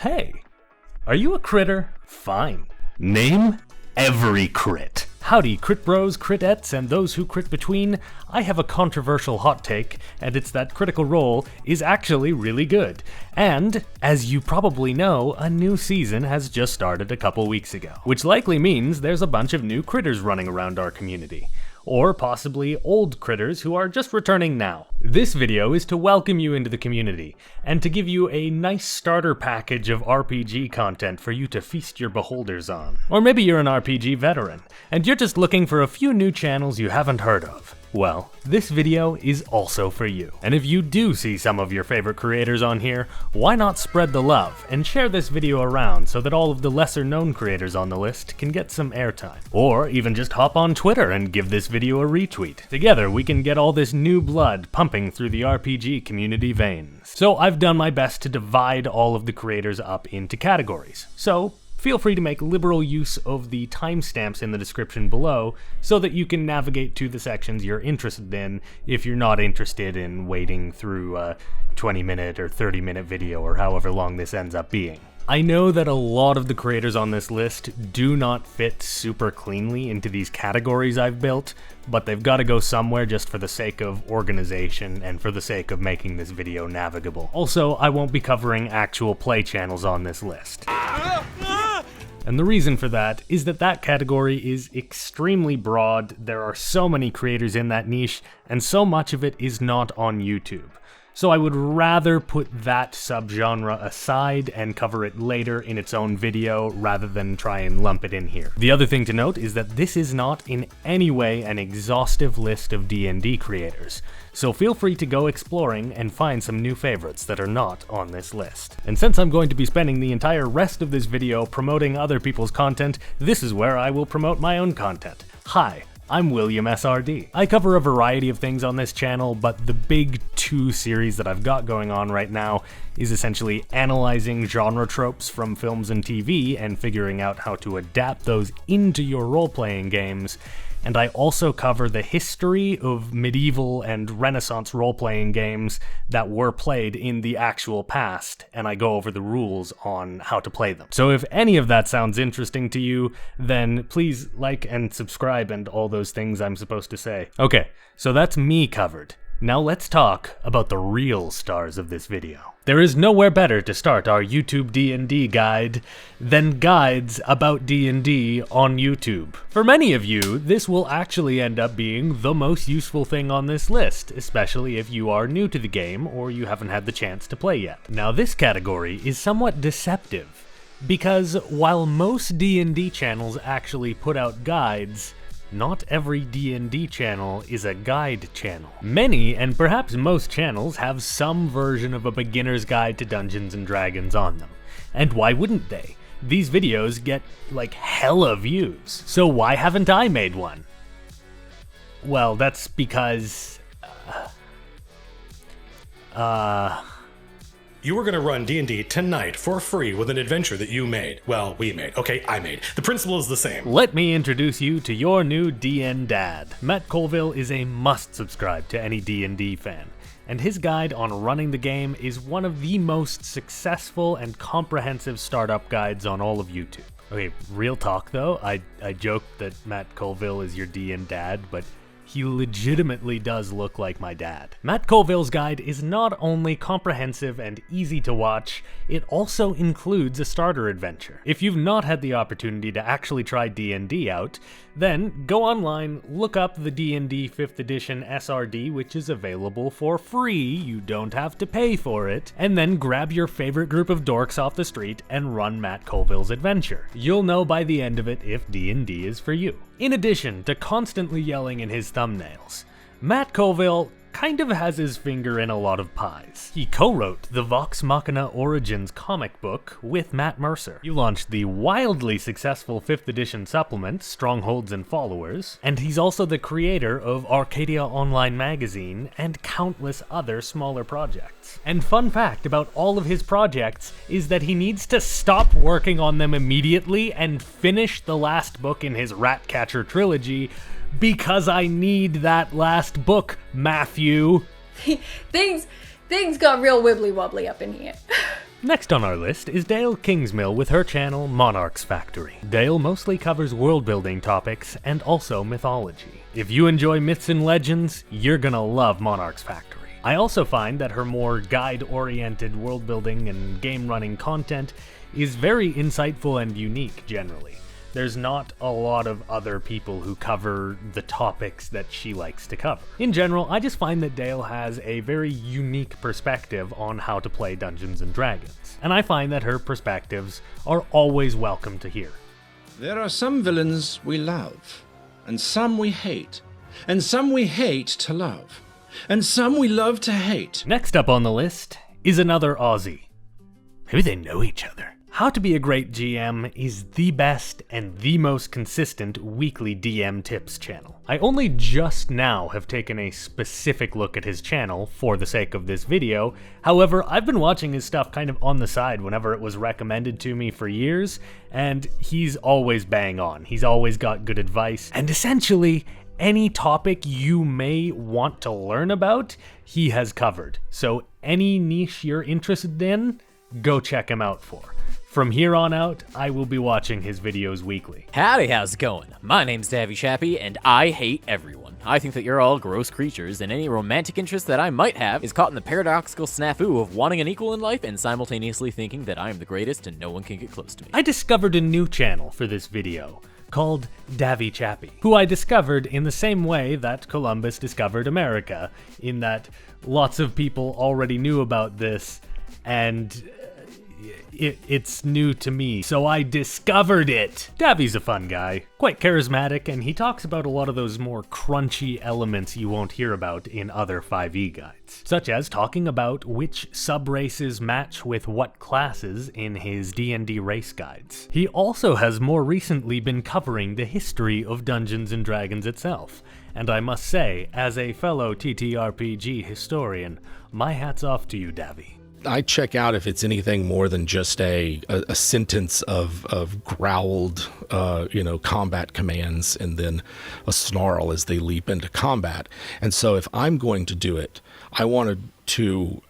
Hey, are you a critter? Fine. Name every crit. Howdy, crit bros, critettes, and those who crit between. I have a controversial hot take, and it's that Critical Role is actually really good. And, as you probably know, a new season has just started a couple weeks ago, which likely means there's a bunch of new critters running around our community. Or possibly old critters who are just returning now. This video is to welcome you into the community, and to give you a nice starter package of RPG content for you to feast your beholders on. Or maybe you're an RPG veteran, and you're just looking for a few new channels you haven't heard of. Well, this video is also for you. And if you do see some of your favorite creators on here, why not spread the love and share this video around so that all of the lesser known creators on the list can get some airtime. Or even just hop on Twitter and give this video a retweet. Together we can get all this new blood pumping through the RPG community veins. So I've done my best to divide all of the creators up into categories. So feel free to make liberal use of the timestamps in the description below so that you can navigate to the sections you're interested in if you're not interested in wading through a 20-minute or 30-minute video or however long this ends up being. I know that a lot of the creators on this list do not fit super cleanly into these categories I've built, but they've got to go somewhere just for the sake of organization and for the sake of making this video navigable. Also, I won't be covering actual play channels on this list. And the reason for that is that that category is extremely broad, there are so many creators in that niche, and so much of it is not on YouTube. So I would rather put that subgenre aside and cover it later in its own video rather than try and lump it in here. The other thing to note is that this is not in any way an exhaustive list of D&D creators, so feel free to go exploring and find some new favorites that are not on this list. And since I'm going to be spending the entire rest of this video promoting other people's content, this is where I will promote my own content. Hi, I'm William SRD. I cover a variety of things on this channel, but the big two series that I've got going on right now is essentially analyzing genre tropes from films and TV and figuring out how to adapt those into your role-playing games. And I also cover the history of medieval and Renaissance role-playing games that were played in the actual past, and I go over the rules on how to play them. So if any of that sounds interesting to you, then please like and subscribe and all those things I'm supposed to say. Okay, so that's me covered. Now let's talk about the real stars of this video. There is nowhere better to start our YouTube D&D guide than guides about D&D on YouTube. For many of you, this will actually end up being the most useful thing on this list, especially if you are new to the game or you haven't had the chance to play yet. Now this category is somewhat deceptive, because while most D&D channels actually put out guides, not every D&D channel is a guide channel. Many, and perhaps most channels, have some version of a beginner's guide to Dungeons & Dragons on them. And why wouldn't they? These videos get, like, hella views. So why haven't I made one? Well, that's because... You were going to run D&D tonight for free with an adventure that you made. Well, we made. Okay, I made. The principle is the same. Let me introduce you to your new DN dad. Matt Colville is a must-subscribe to any D&D fan, and his guide on running the game is one of the most successful and comprehensive startup guides on all of YouTube. Okay, real talk though, I joked that Matt Colville is your DN dad, but he legitimately does look like my dad. Matt Colville's guide is not only comprehensive and easy to watch, it also includes a starter adventure. If you've not had the opportunity to actually try D&D out, then go online, look up the D&D 5th edition SRD, which is available for free, you don't have to pay for it, and then grab your favorite group of dorks off the street and run Matt Colville's adventure. You'll know by the end of it if D&D is for you. In addition to constantly yelling in his thumbnails, Matt Colville kind of has his finger in a lot of pies. He co-wrote the Vox Machina Origins comic book with Matt Mercer. He launched the wildly successful 5th edition supplement, Strongholds and Followers, and he's also the creator of Arcadia Online Magazine and countless other smaller projects. And fun fact about all of his projects is that he needs to stop working on them immediately and finish the last book in his Ratcatcher trilogy, because I need that last book, Matthew. Things got real wibbly wobbly up in here. Next on our list is Dael Kingsmill with her channel Monarchsfactory. Dael mostly covers world building topics and also mythology. If you enjoy myths and legends, you're gonna love Monarchsfactory. I also find that her more guide-oriented world building and game running content is very insightful and unique generally. There's not a lot of other people who cover the topics that she likes to cover. In general, I just find that Dael has a very unique perspective on how to play Dungeons and Dragons, and I find that her perspectives are always welcome to hear. There are some villains we love, and some we hate, and some we hate to love, and some we love to hate. Next up on the list is another Aussie. Maybe they know each other. How to Be a Great GM is the best and the most consistent weekly DM tips channel. I only just now have taken a specific look at his channel for the sake of this video. However, I've been watching his stuff kind of on the side whenever it was recommended to me for years, and he's always bang on. He's always got good advice, and essentially, any topic you may want to learn about, he has covered. So any niche you're interested in, go check him out for. From here on out, I will be watching his videos weekly. Howdy, how's it going? My name's Davvy Chappy, and I hate everyone. I think that you're all gross creatures, and any romantic interest that I might have is caught in the paradoxical snafu of wanting an equal in life and simultaneously thinking that I am the greatest and no one can get close to me. I discovered a new channel for this video, called Davvy Chappy, who I discovered in the same way that Columbus discovered America, in that lots of people already knew about this, and it's new to me, so I discovered it. Davvy's a fun guy, quite charismatic, and he talks about a lot of those more crunchy elements you won't hear about in other 5e guides, such as talking about which sub-races match with what classes in his D&D race guides. He also has more recently been covering the history of Dungeons and Dragons itself, and I must say, as a fellow TTRPG historian, my hat's off to you, Davvy. I check out if it's anything more than just a sentence of growled, combat commands and then a snarl as they leap into combat. And so if I'm going to do it, I want to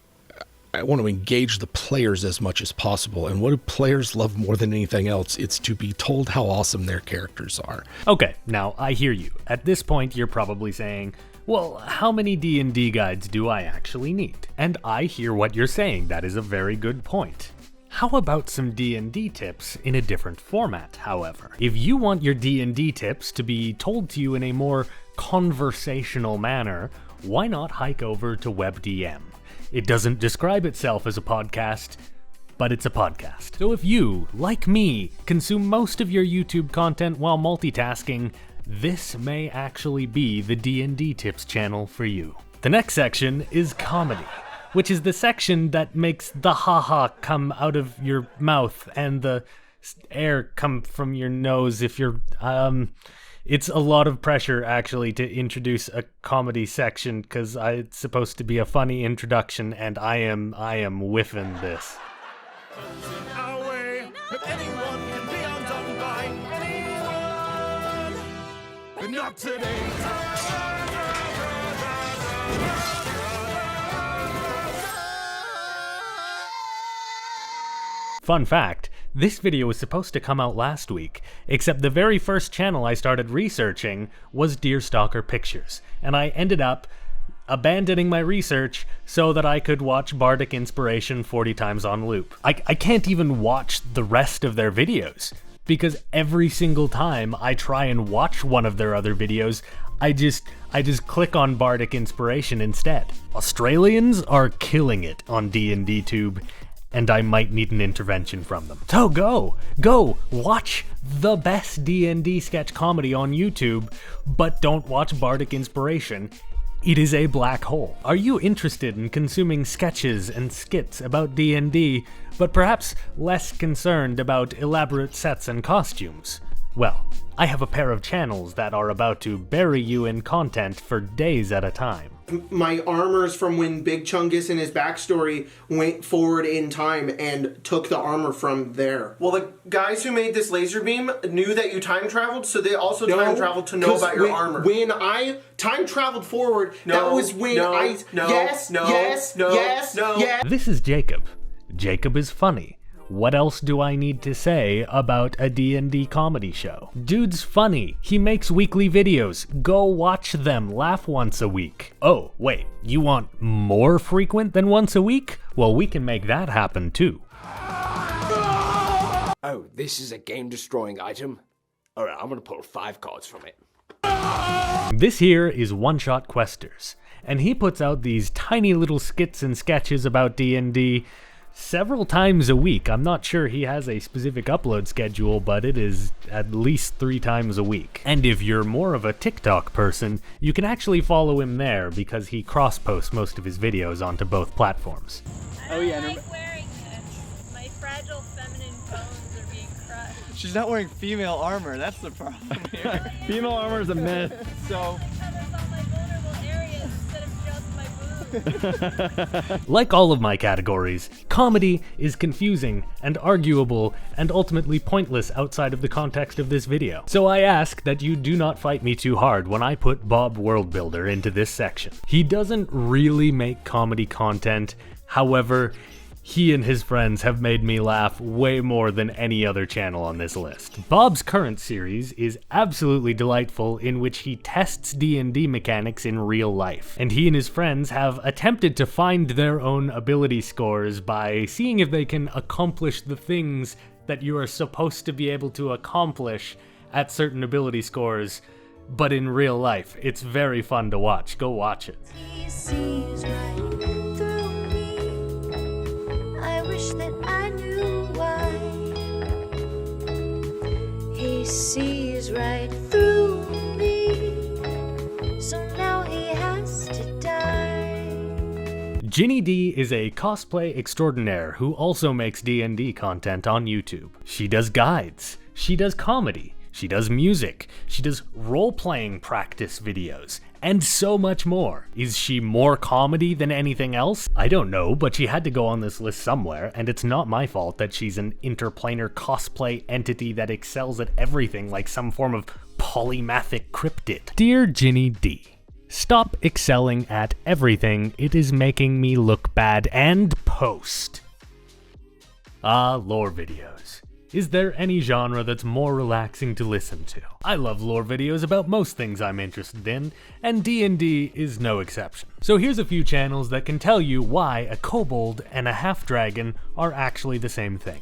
engage the players as much as possible. And what do players love more than anything else? It's to be told how awesome their characters are. Okay, now I hear you. At this point, you're probably saying, well, how many D&D guides do I actually need? And I hear what you're saying. That is a very good point. How about some D&D tips in a different format, however? If you want your D&D tips to be told to you in a more conversational manner, why not hike over to WebDM? It doesn't describe itself as a podcast, but it's a podcast. So if you, like me, consume most of your YouTube content while multitasking, this may actually be the D&D tips channel for you. The next section is comedy, which is the section that makes the haha come out of your mouth and the air come from your nose if you're, it's a lot of pressure actually to introduce a comedy section because it's supposed to be a funny introduction and I am whiffing this. Not today. Fun fact, this video was supposed to come out last week, except the very first channel I started researching was Deerstalker Pictures, and I ended up abandoning my research so that I could watch Bardic Inspiration 40 times on loop. I can't even watch the rest of their videos, because every single time I try and watch one of their other videos, I just click on Bardic Inspiration instead. Australians are killing it on D&D Tube, and I might need an intervention from them. So go watch the best D&D sketch comedy on YouTube, but don't watch Bardic Inspiration. It is a black hole. Are you interested in consuming sketches and skits about D&D, but perhaps less concerned about elaborate sets and costumes? Well, I have a pair of channels that are about to bury you in content for days at a time. My armor's from when Big Chungus and his backstory went forward in time and took the armor from there. Well, the guys who made this laser beam knew that you time traveled, so they also time traveled to know about your armor. When I time traveled forward, that was when Yes. This is Jacob. Jacob is funny. What else do I need to say about a D&D comedy show? Dude's funny. He makes weekly videos. Go watch them. Laugh once a week. Oh, wait. You want more frequent than once a week? Well, we can make that happen too. Oh, this is a game-destroying item? Alright, I'm gonna pull 5 cards from it. This here is One Shot Questers, and he puts out these tiny little skits and sketches about D&D several times a week. I'm not sure he has a specific upload schedule, but it is at least 3 times a week. And if you're more of a TikTok person, you can actually follow him there because he cross-posts most of his videos onto both platforms. I don't like wearing this. My fragile feminine bones are being crushed. She's not wearing female armor, that's the problem here. Female armor is a myth. So like all of my categories, comedy is confusing and arguable and ultimately pointless outside of the context of this video. So I ask that you do not fight me too hard when I put Bob Worldbuilder into this section. He doesn't really make comedy content, however, he and his friends have made me laugh way more than any other channel on this list. Bob's current series is absolutely delightful, in which he tests D&D mechanics in real life, and he and his friends have attempted to find their own ability scores by seeing if they can accomplish the things that you are supposed to be able to accomplish at certain ability scores, but in real life. It's very fun to watch. Go watch it. He sees right through me. I wish that I knew why. He sees right through me. So now he has to die. Ginny D is a cosplay extraordinaire who also makes D&D content on YouTube. She does guides. She does comedy. She does music, she does role-playing practice videos, and so much more. Is she more comedy than anything else? I don't know, but she had to go on this list somewhere, and it's not my fault that she's an interplanar cosplay entity that excels at everything like some form of polymathic cryptid. Dear Ginny D, stop excelling at everything. It is making me look bad and post. Lore videos. Is there any genre that's more relaxing to listen to? I love lore videos about most things I'm interested in, and D&D is no exception. So here's a few channels that can tell you why a kobold and a half-dragon are actually the same thing.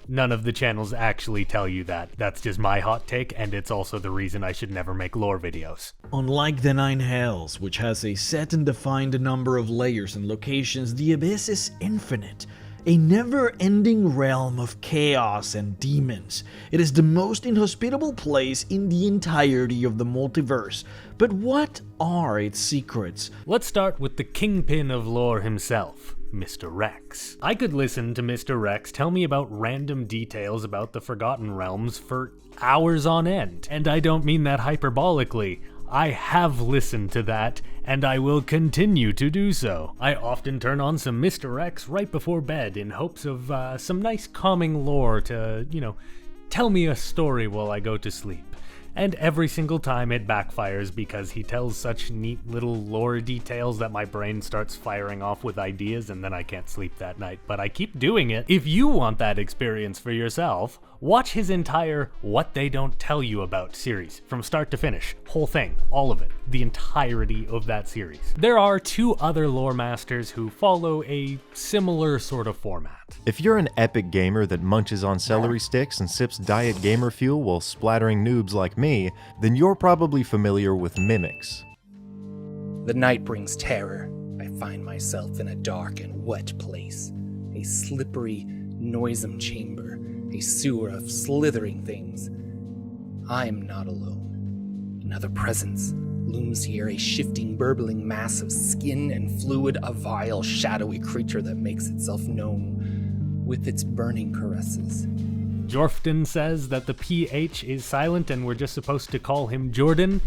None of the channels actually tell you that. That's just my hot take, and it's also the reason I should never make lore videos. Unlike the Nine Hells, which has a set and defined number of layers and locations, the Abyss is infinite. A never-ending realm of chaos and demons. It is the most inhospitable place in the entirety of the multiverse. But what are its secrets? Let's start with the kingpin of lore himself, MrRhexx. I could listen to MrRhexx tell me about random details about the Forgotten Realms for hours on end. And I don't mean that hyperbolically. I have listened to that, and I will continue to do so. I often turn on some MrRhexx right before bed in hopes of some nice calming lore to, tell me a story while I go to sleep. And every single time it backfires because he tells such neat little lore details that my brain starts firing off with ideas and then I can't sleep that night, but I keep doing it. If you want that experience for yourself, watch his entire What They Don't Tell You About series, from start to finish, whole thing, all of it, the entirety of that series. There are 2 other lore masters who follow a similar sort of format. If you're an epic gamer that munches on celery sticks and sips diet gamer fuel while splattering noobs like me, then you're probably familiar with mimics. The night brings terror. I find myself in a dark and wet place. A slippery, noisome chamber. A sewer of slithering things. I am not alone. Another presence looms here, a shifting, burbling mass of skin and fluid, a vile, shadowy creature that makes itself known with its burning caresses. JorPHdan says that the PH is silent and we're just supposed to call him Jordan.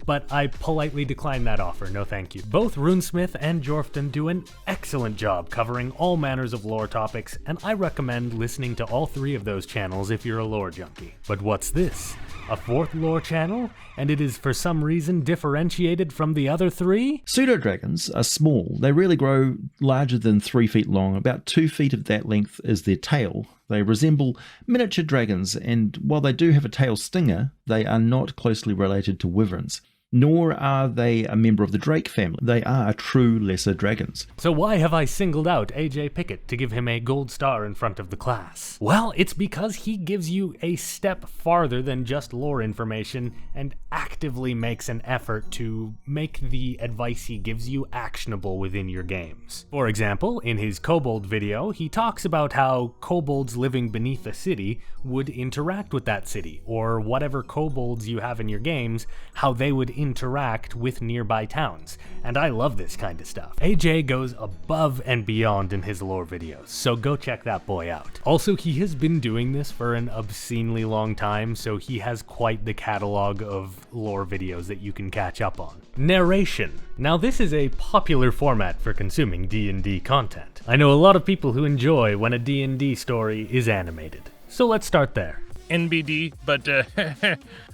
but I politely decline that offer, no thank you. Both Runesmith and JorPHdan do an excellent job covering all manners of lore topics, and I recommend listening to all three of those channels if you're a lore junkie. But what's this? A fourth lore channel? And it is for some reason differentiated from the other three? Pseudo-dragons are small. They rarely grow larger than 3 feet long. About 2 feet of that length is their tail. They resemble miniature dragons, and while they do have a tail stinger, they are not closely related to wyverns. Nor are they a member of the drake family. They are true lesser dragons. So why have I singled out AJ Pickett to give him a gold star in front of the class? Well, it's because he gives you a step farther than just lore information and actively makes an effort to make the advice he gives you actionable within your games. For example, in his kobold video, he talks about how kobolds living beneath a city would interact with that city, or whatever kobolds you have in your games, how they would interact with nearby towns, and I love this kind of stuff. AJ goes above and beyond in his lore videos, so go check that boy out. Also, he has been doing this for an obscenely long time, so he has quite the catalog of lore videos that you can catch up on. Narration. Now this is a popular format for consuming D&D content. I know a lot of people who enjoy when a D&D story is animated, so let's start there. NBD, but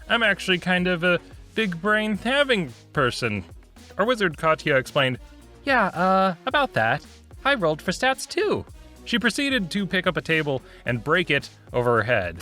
I'm actually kind of a big brain having person. Our wizard Katya explained, yeah, about that. I rolled for stats too. She proceeded to pick up a table and break it over her head.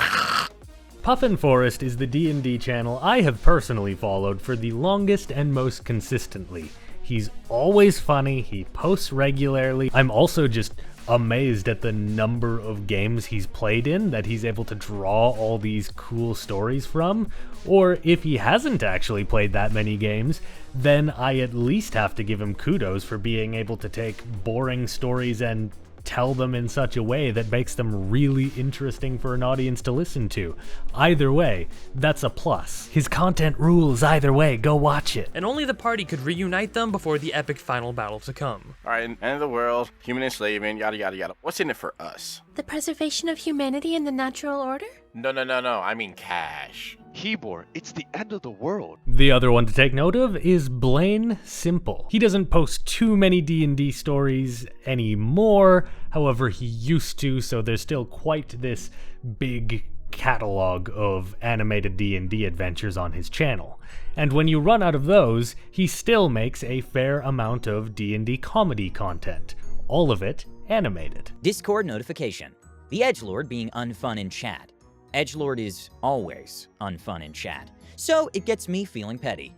Puffin Forest is the D&D channel I have personally followed for the longest and most consistently. He's always funny, he posts regularly. I'm also just amazed at the number of games he's played in that he's able to draw all these cool stories from. Or if he hasn't actually played that many games, then I at least have to give him kudos for being able to take boring stories and tell them in such a way that makes them really interesting for an audience to listen to. Either way, that's a plus. His content rules either way, go watch it. And only the party could reunite them before the epic final battle to come. Alright, end of the world, human enslavement, yada yada yada. What's in it for us? The preservation of humanity and the natural order? No, I mean cash. Hebor, it's the end of the world. The other one to take note of is Blaine Simple. He doesn't post too many D&D stories anymore, however he used to, so there's still quite this big catalog of animated D&D adventures on his channel. And when you run out of those, he still makes a fair amount of D&D comedy content. All of it animated. Discord notification. The edgelord being unfun in chat. Edgelord is always unfun in chat, so it gets me feeling petty.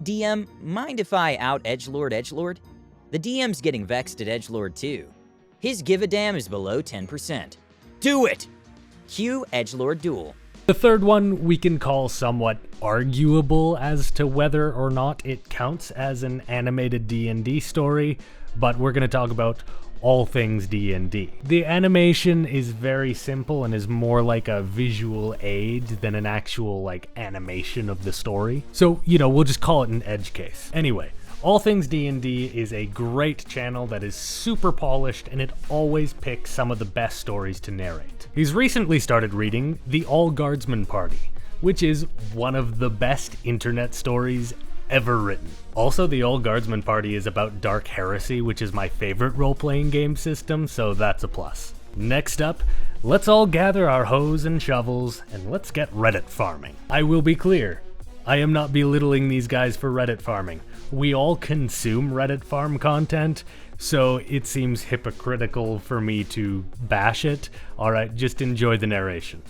DM, mind if I out edgelord? The DM's getting vexed at edgelord too. His give a damn is below 10%. Do it! Cue edgelord duel. The third one we can call somewhat arguable as to whether or not it counts as an animated D&D story, but we're going to talk about all things D&D. The animation is very simple and is more like a visual aid than an actual like animation of the story. So, we'll just call it an edge case. Anyway, All Things D&D is a great channel that is super polished and it always picks some of the best stories to narrate. He's recently started reading The All Guardsman Party, which is one of the best internet stories ever written. Also, the All Guardsman Party is about Dark Heresy, which is my favorite role-playing game system, so that's a plus. Next up, let's all gather our hoes and shovels, and let's get Reddit farming. I will be clear, I am not belittling these guys for Reddit farming. We all consume Reddit farm content, so it seems hypocritical for me to bash it. Alright, just enjoy the narration.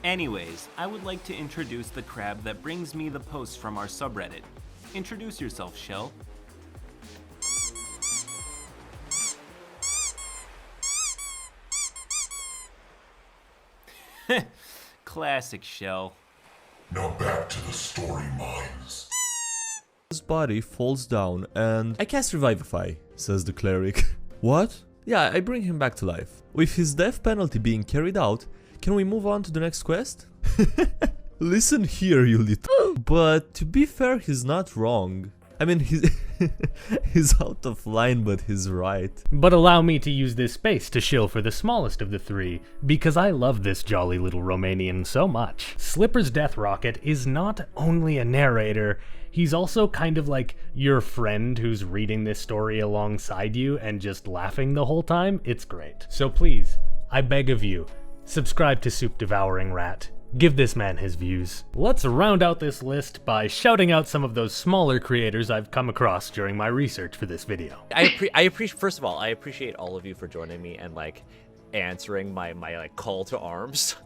Anyways, I would like to introduce the crab that brings me the posts from our subreddit. Introduce yourself, Shell. Classic Shell. Now back to the story mines. His body falls down and I cast Revivify, says the cleric. What? Yeah, I bring him back to life. With his death penalty being carried out, can we move on to the next quest? Listen here, you little... But to be fair, he's not wrong. I mean, he's out of line, but he's right. But allow me to use this space to shill for the smallest of the three, because I love this jolly little Romanian so much. Slipper's Death Rocket is not only a narrator, he's also kind of like your friend who's reading this story alongside you and just laughing the whole time. It's great. So please, I beg of you, subscribe to Soup Devouring Rat. Give this man his views. Let's round out this list by shouting out some of those smaller creators I've come across during my research for this video. I appreciate, first of all, I appreciate all of you for joining me and like answering my like call to arms.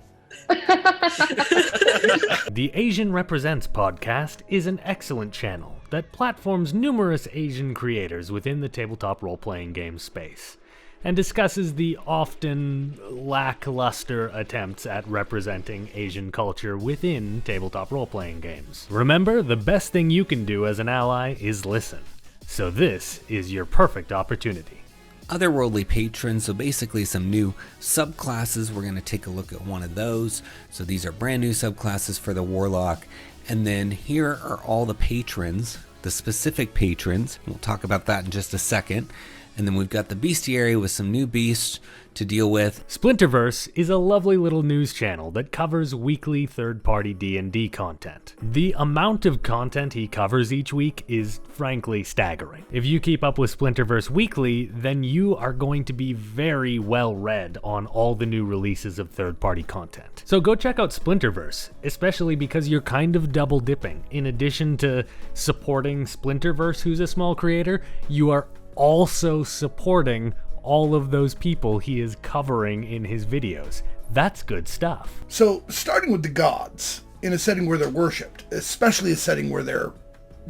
The Asian Represents podcast is an excellent channel that platforms numerous Asian creators within the tabletop role-playing game space, and discusses the often lackluster attempts at representing Asian culture within tabletop role-playing games. Remember, the best thing you can do as an ally is listen. So this is your perfect opportunity. Otherworldly patrons, so basically some new subclasses. We're going to take a look at one of those. So these are brand new subclasses for the Warlock. And then here are all the patrons, the specific patrons. We'll talk about that in just a second. And then we've got the bestiary with some new beasts to deal with. Splinterverse is a lovely little news channel that covers weekly third-party D&D content. The amount of content he covers each week is frankly staggering. If you keep up with Splinterverse weekly, then you are going to be very well read on all the new releases of third-party content. So go check out Splinterverse, especially because you're kind of double dipping. In addition to supporting Splinterverse, who's a small creator, you are also supporting all of those people he is covering in his videos. That's good stuff. So, starting with the gods, in a setting where they're worshipped, especially a setting where they're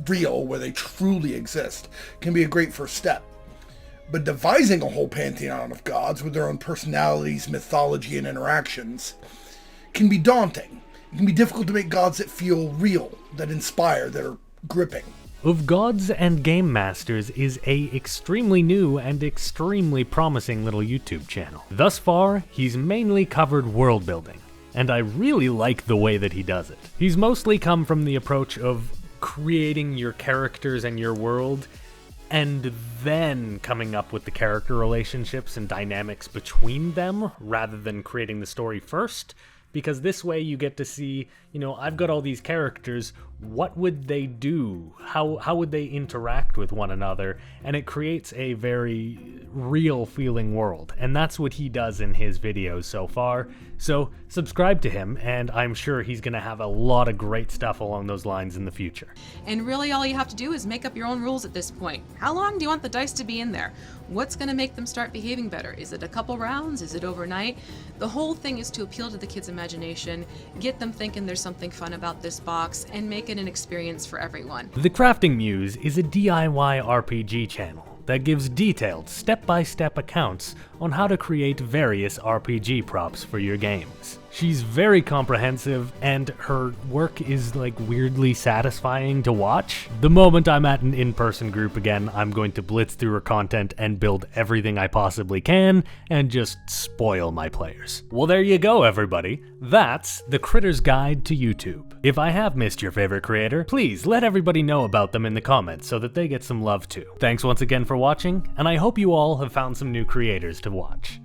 real, where they truly exist, can be a great first step. But devising a whole pantheon of gods with their own personalities, mythology, and interactions can be daunting. It can be difficult to make gods that feel real, that inspire, that are gripping. Of Gods and Gamemasters is a extremely new and extremely promising little YouTube channel. Thus far, he's mainly covered world building, and I really like the way that he does it. He's mostly come from the approach of creating your characters and your world, and then coming up with the character relationships and dynamics between them, rather than creating the story first. Because this way you get to see, you know, I've got all these characters, what would they do? How would they interact with one another? And it creates a very real feeling world. And that's what he does in his videos so far. So subscribe to him, and I'm sure he's going to have a lot of great stuff along those lines in the future. And really all you have to do is make up your own rules at this point. How long do you want the dice to be in there? What's going to make them start behaving better? Is it a couple rounds? Is it overnight? The whole thing is to appeal to the kids' imagination, get them thinking there's something fun about this box, and make it an experience for everyone. The Crafting Muse is a DIY RPG channel that gives detailed step-by-step accounts on how to create various RPG props for your games. She's very comprehensive, and her work is like weirdly satisfying to watch. The moment I'm at an in-person group again, I'm going to blitz through her content and build everything I possibly can and just spoil my players. Well, there you go, everybody. That's the Critter's Guide to YouTube. If I have missed your favorite creator, please let everybody know about them in the comments so that they get some love too. Thanks once again for watching, and I hope you all have found some new creators to watch.